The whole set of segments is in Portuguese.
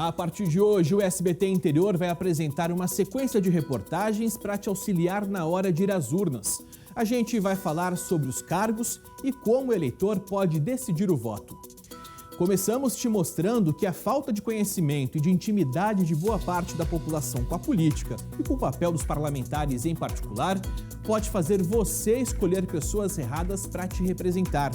A partir de hoje, o SBT Interior vai apresentar uma sequência de reportagens para te auxiliar na hora de ir às urnas. A gente vai falar sobre os cargos e como o eleitor pode decidir o voto. Começamos te mostrando que a falta de conhecimento e de intimidade de boa parte da população com a política e com o papel dos parlamentares em particular pode fazer você escolher pessoas erradas para te representar.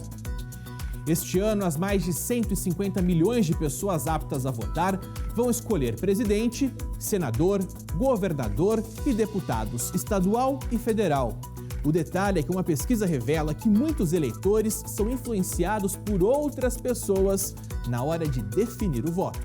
Este ano, as mais de 150 milhões de pessoas aptas a votar vão escolher presidente, senador, governador e deputados estadual e federal. O detalhe é que uma pesquisa revela que muitos eleitores são influenciados por outras pessoas na hora de definir o voto.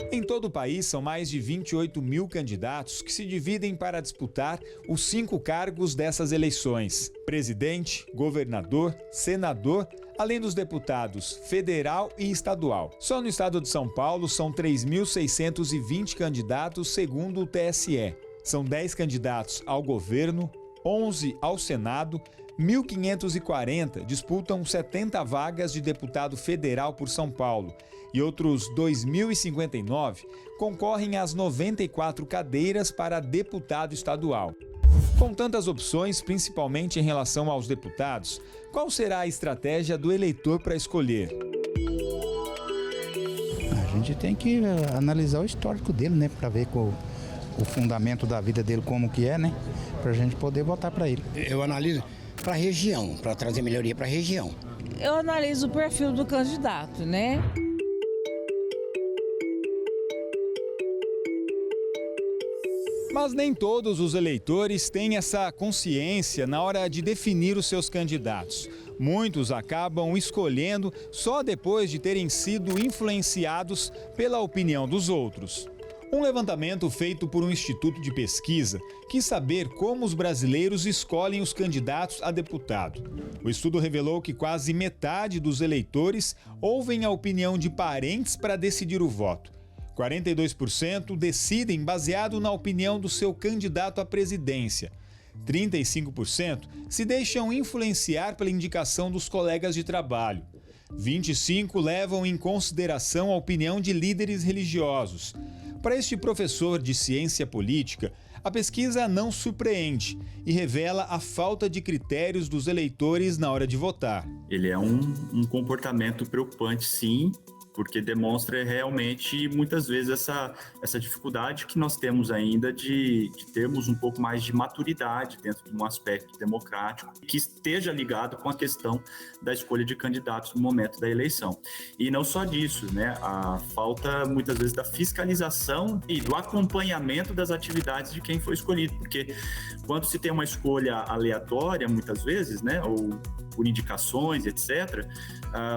Em todo o país, são mais de 28 mil candidatos que se dividem para disputar os 5 cargos dessas eleições: presidente, governador, senador, além dos deputados federal e estadual. Só no estado de São Paulo são 3.620 candidatos, segundo o TSE. São 10 candidatos ao governo, 11 ao Senado, 1.540 disputam 70 vagas de deputado federal por São Paulo e outros 2.059 concorrem às 94 cadeiras para deputado estadual. Com tantas opções, principalmente em relação aos deputados, qual será a estratégia do eleitor para escolher? A gente tem que analisar o histórico dele, né, para ver o fundamento da vida dele como que é, né, para a gente poder votar para ele. Eu analiso para a região, para trazer melhoria para a região. Eu analiso o perfil do candidato, né? Mas nem todos os eleitores têm essa consciência na hora de definir os seus candidatos. Muitos acabam escolhendo só depois de terem sido influenciados pela opinião dos outros. Um levantamento feito por um instituto de pesquisa quis saber como os brasileiros escolhem os candidatos a deputado. O estudo revelou que quase metade dos eleitores ouvem a opinião de parentes para decidir o voto. 42% decidem baseado na opinião do seu candidato à presidência. 35% se deixam influenciar pela indicação dos colegas de trabalho. 25% levam em consideração a opinião de líderes religiosos. Para este professor de ciência política, a pesquisa não surpreende e revela a falta de critérios dos eleitores na hora de votar. Ele é um comportamento preocupante, sim, porque demonstra realmente, muitas vezes, essa dificuldade que nós temos ainda de termos um pouco mais de maturidade dentro de um aspecto democrático que esteja ligado com a questão da escolha de candidatos no momento da eleição. E não só disso, né? A falta, muitas vezes, da fiscalização e do acompanhamento das atividades de quem foi escolhido, porque quando se tem uma escolha aleatória, muitas vezes, né, ou por indicações, etc.,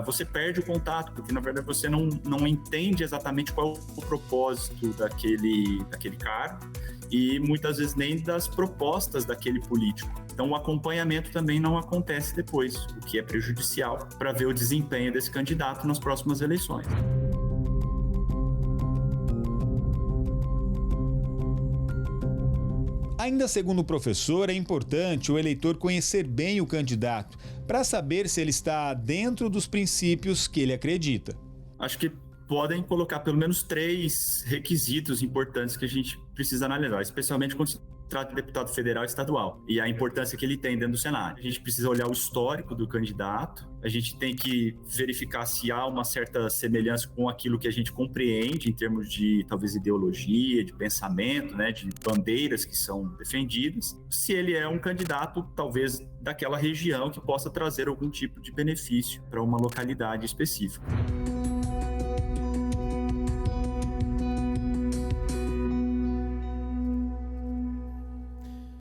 você perde o contato, porque na verdade você não entende exatamente qual é o propósito daquele cargo e muitas vezes nem das propostas daquele político. Então o acompanhamento também não acontece depois, o que é prejudicial para ver o desempenho desse candidato nas próximas eleições. Ainda segundo o professor, é importante o eleitor conhecer bem o candidato para saber se ele está dentro dos princípios que ele acredita. Acho que podem colocar pelo menos 3 requisitos importantes que a gente precisa analisar, especialmente quando se trata de deputado federal e estadual, e a importância que ele tem dentro do cenário. A gente precisa olhar o histórico do candidato, a gente tem que verificar se há uma certa semelhança com aquilo que a gente compreende em termos de, talvez, ideologia, de pensamento, né, de bandeiras que são defendidas, se ele é um candidato, talvez, daquela região que possa trazer algum tipo de benefício para uma localidade específica.